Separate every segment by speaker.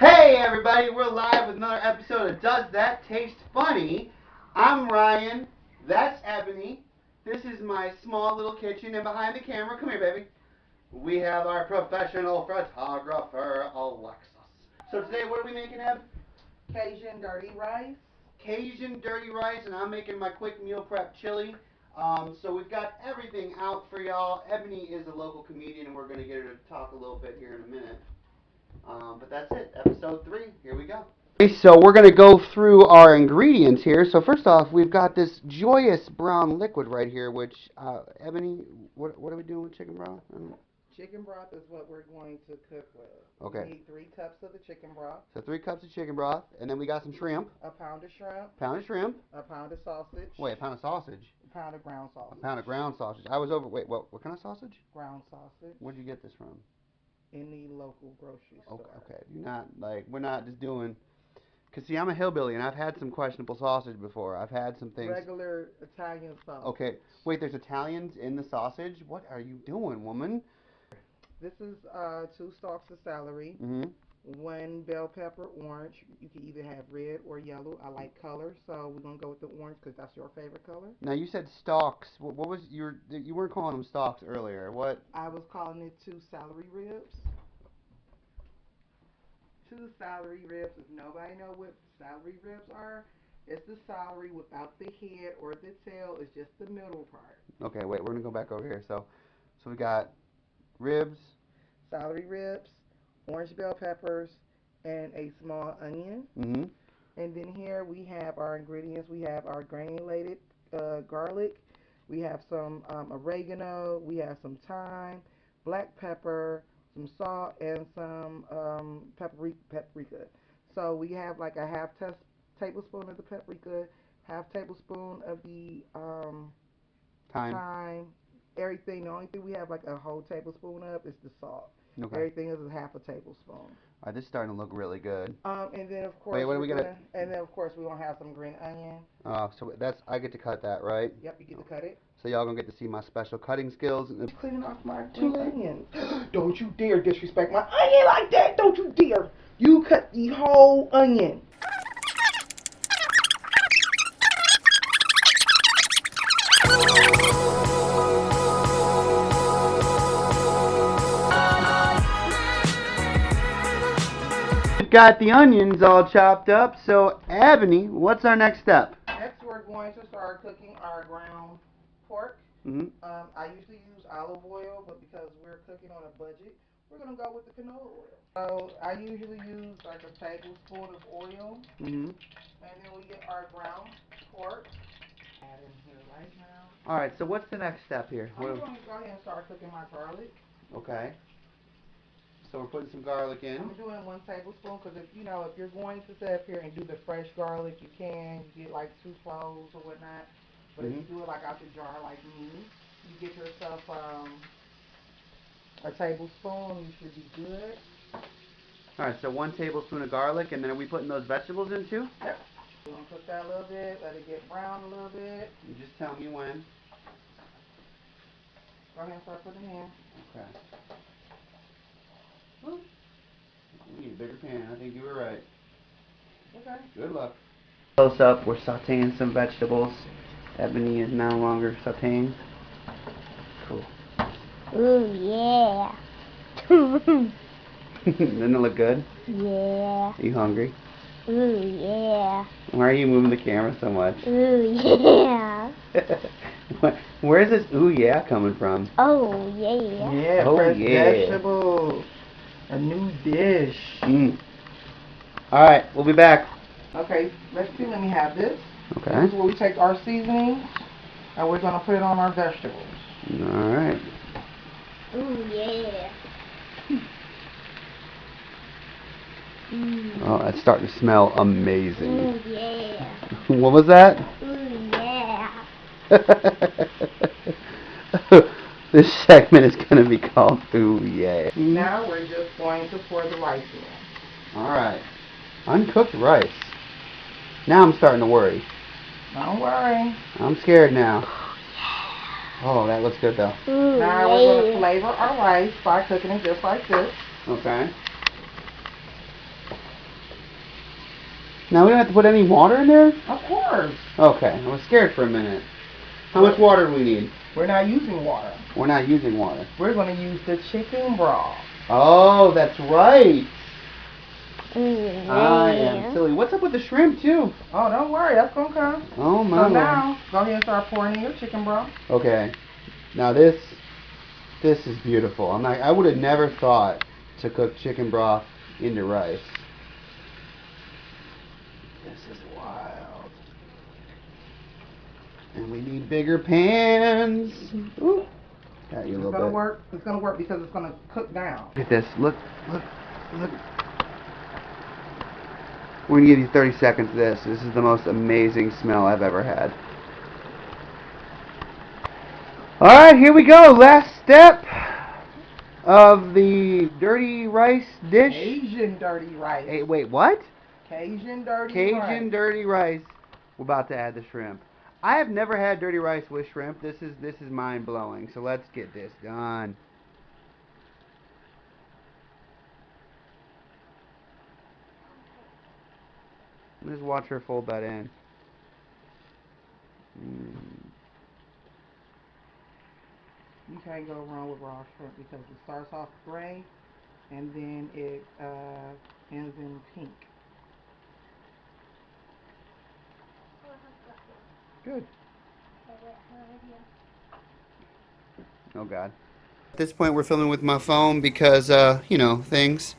Speaker 1: Hey everybody, we're live with another episode of Does That Taste Funny? I'm Ryan, that's Ebony, this is my small little kitchen, and behind the camera, come here baby, we have our professional photographer, Alexis. So today what are we making, Eb?
Speaker 2: Cajun dirty rice.
Speaker 1: Cajun dirty rice, and I'm making my quick meal prep chili. So we've got everything out for y'all. Ebony is a local comedian, and we're going to get her to talk a little bit here in a minute. But that's it, episode 3. Here we go. Okay, so we're going to go through our ingredients here. So first off, we've got this joyous brown liquid right here, which, Ebony, what are we doing with chicken broth?
Speaker 2: Chicken broth is what we're going to cook with.
Speaker 1: Okay.
Speaker 2: We need 3 cups of the chicken broth.
Speaker 1: So 3 cups of chicken broth, and then we got some shrimp.
Speaker 2: A pound of shrimp.
Speaker 1: Pound of shrimp.
Speaker 2: A pound of sausage.
Speaker 1: Wait, a pound of sausage?
Speaker 2: A pound of ground sausage.
Speaker 1: A pound of ground sausage. I was over, wait, what kind of sausage?
Speaker 2: Ground sausage.
Speaker 1: Where'd you get this from?
Speaker 2: In the local grocery store.
Speaker 1: Okay. You're not, we're not just doing, because see, I'm a hillbilly, and I've had some questionable sausage before. I've had some things.
Speaker 2: Regular Italian sausage.
Speaker 1: Okay. Wait, there's Italians in the sausage? What are you doing, woman?
Speaker 2: This is 2 stalks of celery. 1 bell pepper, orange. You can either have red or yellow. I like color, so we're going to go with the orange because that's your favorite color.
Speaker 1: Now, you said stalks. What was you weren't calling them stalks earlier. What?
Speaker 2: I was calling it 2 celery ribs. 2 celery ribs. If nobody know what celery ribs are, it's the celery without the head or the tail. It's just the middle part.
Speaker 1: Okay, wait. We're going to go back over here. So we got ribs.
Speaker 2: Celery ribs, orange bell peppers, and a small onion. And then here we have our ingredients. We have our granulated garlic. We have some oregano. We have some thyme, black pepper, some salt, and some paprika. So we have like a half tablespoon of the paprika, half tablespoon of the thyme. Everything. The only thing we have like a whole tablespoon of is the salt.
Speaker 1: Okay.
Speaker 2: Everything is a half a tablespoon.
Speaker 1: All right, this is starting to look really good.
Speaker 2: And then of course.
Speaker 1: Wait, what are we gonna?
Speaker 2: And then of course we're gonna have some green onion.
Speaker 1: So I get to cut that, right?
Speaker 2: Yep, you get to cut it.
Speaker 1: So y'all gonna get to see my special cutting skills.
Speaker 2: Cleaning off my green onions. Don't you dare disrespect my onion like that. Don't you dare. You cut the whole onion.
Speaker 1: Got the onions all chopped up. So, Ebony, what's our next step?
Speaker 2: Next, we're going to start cooking our ground pork. I usually use olive oil, but because we're cooking on a budget, we're going to go with the canola oil. So, I usually use like a tablespoon of oil. And then we get our ground pork. Add in here right now.
Speaker 1: All right, so what's the next step here?
Speaker 2: I'm going to go ahead and start cooking my garlic.
Speaker 1: Okay. So we're putting some garlic in.
Speaker 2: I'm doing 1 tablespoon because if you're going to sit up here and do the fresh garlic, you can. You get like 2 cloves or whatnot. But if you do it like out the jar like me, you get yourself a tablespoon. You should be good.
Speaker 1: All right, so 1 tablespoon of garlic, and then are we putting those vegetables in too?
Speaker 2: Yep. We're going to cook that a little bit. Let it get brown a little bit.
Speaker 1: You just tell me when.
Speaker 2: Go ahead and start putting it in.
Speaker 1: Okay. We need a bigger pan. I think you were right.
Speaker 2: Okay.
Speaker 1: Good luck. Close up, we're sauteing some vegetables. Ebony is no longer sauteing. Cool.
Speaker 3: Ooh, yeah.
Speaker 1: Doesn't it look good?
Speaker 3: Yeah.
Speaker 1: Are you hungry?
Speaker 3: Ooh, yeah.
Speaker 1: Why are you moving the camera so much?
Speaker 3: Ooh, yeah.
Speaker 1: Where is this ooh yeah coming from?
Speaker 3: Oh, yeah.
Speaker 2: Yeah,
Speaker 1: oh,
Speaker 2: fresh
Speaker 1: yeah.
Speaker 2: vegetables. A new dish.
Speaker 1: Alright, we'll be back.
Speaker 2: Okay, let's see. Let me have this.
Speaker 1: Okay.
Speaker 2: This is where we take our seasonings and we're going to put it on our vegetables.
Speaker 1: Alright.
Speaker 3: Ooh, yeah.
Speaker 1: Oh, that's starting to smell amazing.
Speaker 3: Ooh, yeah.
Speaker 1: What was that?
Speaker 3: Ooh, yeah.
Speaker 1: This segment is going to be called Ooh Yeah.
Speaker 2: Now we're just going to pour the rice in.
Speaker 1: Alright. Uncooked rice. Now I'm starting to worry.
Speaker 2: Don't worry.
Speaker 1: I'm scared now. Oh, that looks good though.
Speaker 3: Ooh,
Speaker 2: now we're going to flavor our rice by cooking it just like this.
Speaker 1: Okay. Now we don't have to put any water in there?
Speaker 2: Of course.
Speaker 1: Okay, I was scared for a minute. How much water do we need?
Speaker 2: We're not using water.
Speaker 1: We're not using water.
Speaker 2: We're going to use the chicken broth.
Speaker 1: Oh, that's right.
Speaker 3: Yeah.
Speaker 1: I am silly. What's up with the shrimp, too?
Speaker 2: Oh, don't worry. That's going to come.
Speaker 1: Oh, my
Speaker 2: So
Speaker 1: Lord.
Speaker 2: now, go ahead and start pouring in your chicken broth.
Speaker 1: Okay. Now this is beautiful. I would have never thought to cook chicken broth into rice. This is wild. And we need bigger pans. Ooh. Got you a little bit.
Speaker 2: It's gonna work because it's gonna cook down.
Speaker 1: Look at this. Look. We're gonna give you 30 seconds of this. This is the most amazing smell I've ever had. Alright, here we go. Last step of the dirty rice dish.
Speaker 2: Cajun dirty rice.
Speaker 1: Hey, wait, what?
Speaker 2: Cajun dirty rice.
Speaker 1: Cajun dirty rice. We're about to add the shrimp. I have never had dirty rice with shrimp. This is mind blowing. So let's get this done. Just watch her fold that in.
Speaker 2: You can't go wrong with raw shrimp because it starts off gray and then it ends in pink.
Speaker 1: Good. Oh God. At this point we're filming with my phone because, you know, things.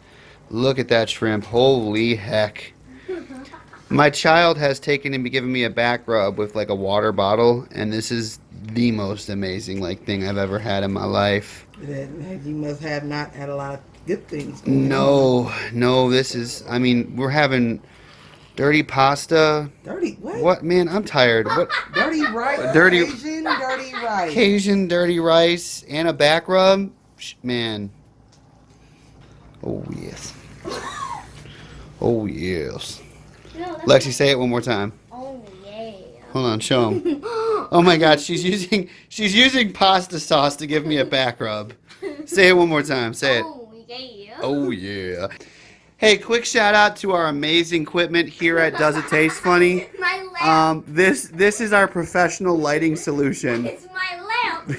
Speaker 1: Look at that shrimp. Holy heck. My child has taken and given me a back rub with like a water bottle, and this is the most amazing thing I've ever had in my life.
Speaker 2: You must have not had a lot of good things going on.
Speaker 1: No, this is, I mean, we're having dirty pasta.
Speaker 2: Dirty what?
Speaker 1: What, man, I'm tired. What?
Speaker 2: Dirty rice. Cajun dirty rice.
Speaker 1: Cajun dirty rice and a back rub? Man. Oh, yes. Oh, yes. Lexi, say it one more time.
Speaker 3: Oh yeah.
Speaker 1: Hold on, show him. Oh my God, she's using pasta sauce to give me a back rub. Say it one more time. Say it.
Speaker 3: Oh yeah.
Speaker 1: Oh yeah. Hey, quick shout out to our amazing equipment here at Does It Taste Funny?
Speaker 3: My lamp.
Speaker 1: This is our professional lighting solution.
Speaker 3: It's my lamp.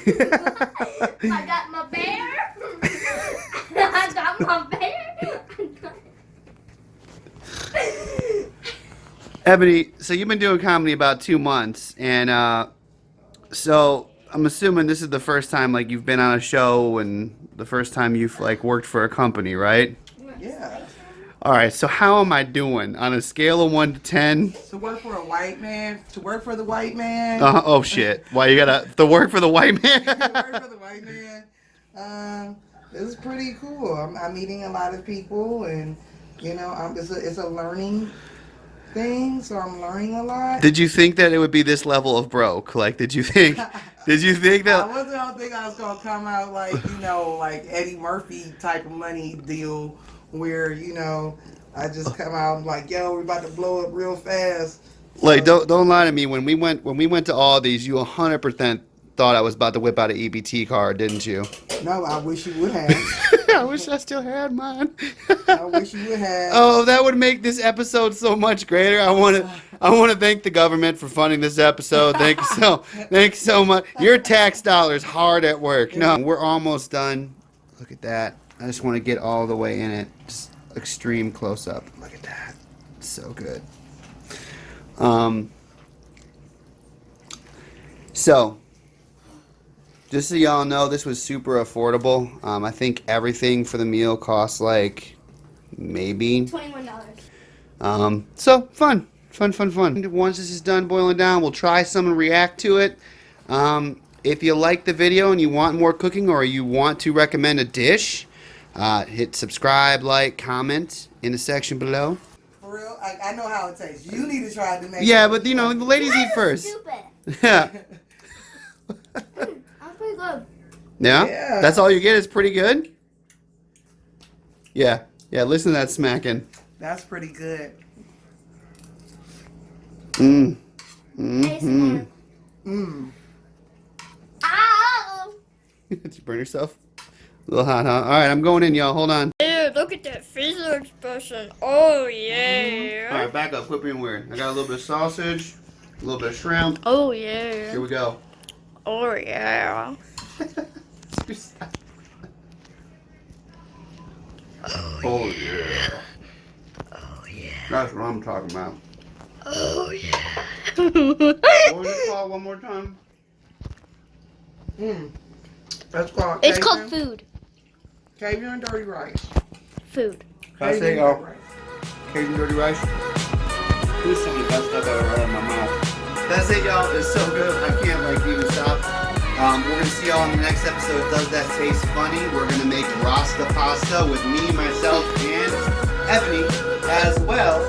Speaker 3: I got my bear. I got my bear.
Speaker 1: Ebony, so you've been doing comedy about 2 months, and so I'm assuming this is the first time you've been on a show and the first time you've worked for a company, right?
Speaker 2: Yeah.
Speaker 1: All right, so how am I doing on a scale of 1 to 10?
Speaker 2: To work for a white man, to work for the white man.
Speaker 1: Oh shit! Why you gotta to work for the white man?
Speaker 2: To work for the white man. It's pretty cool. I'm meeting a lot of people, and you know, it's a learning thing, so I'm learning a lot.
Speaker 1: Did you think that it would be this level of broke? Did you think that?
Speaker 2: I don't think I was gonna come out like Eddie Murphy type of money deal, where I just come out like, yo, we're about to blow up real fast.
Speaker 1: Don't lie to me. When we went to all these, you 100% thought I was about to whip out an EBT card, didn't you?
Speaker 2: No, I wish you would have.
Speaker 1: I wish I still had mine.
Speaker 2: I wish you would have.
Speaker 1: Oh, that would make this episode so much greater. I want to thank the government for funding this episode. Thank you so much. Your tax dollars hard at work. No, we're almost done. Look at that. I just want to get all the way in it. Just extreme close up. Look at that. So good. So, just so y'all know, this was super affordable. I think everything for the meal costs maybe
Speaker 3: $21.
Speaker 1: So fun. Once this is done boiling down, we'll try some and react to it. If you like the video and you want more cooking, or you want to recommend a dish, hit subscribe, like, comment in the section below.
Speaker 2: For real, I know how it tastes. You need to try it to make.
Speaker 1: Yeah, but the ladies eat first.
Speaker 3: Stupid.
Speaker 1: Yeah.
Speaker 3: That's pretty good.
Speaker 1: Yeah? That's all you get is pretty good? Yeah, listen to that smacking.
Speaker 2: That's pretty good.
Speaker 1: Mmm.
Speaker 3: ASMR. Ow!
Speaker 1: Did you burn yourself? A little hot, huh? Alright, I'm going in, y'all. Hold on.
Speaker 3: look at that facial expression. Oh, yeah.
Speaker 1: All right, back up. Quit being weird. I got a little bit of sausage, a little bit of shrimp.
Speaker 3: Oh, yeah.
Speaker 1: Here we go.
Speaker 3: Oh, yeah.
Speaker 1: Oh, yeah.
Speaker 3: Oh, yeah.
Speaker 1: That's what I'm talking about.
Speaker 3: Oh, yeah.
Speaker 1: What was it called one more time?
Speaker 2: That's called
Speaker 3: It's
Speaker 2: Cajun.
Speaker 3: called food.
Speaker 2: Cajun dirty rice.
Speaker 3: Food.
Speaker 1: Can I say,
Speaker 2: Cajun
Speaker 1: Cajun dirty rice? This is some of the best stuff I've ever had in my mouth. That's it, y'all. It's so good. I can't even stop. We're gonna see y'all in the next episode. Does that taste funny? We're gonna make Rasta pasta with me, myself, and Ebony as well.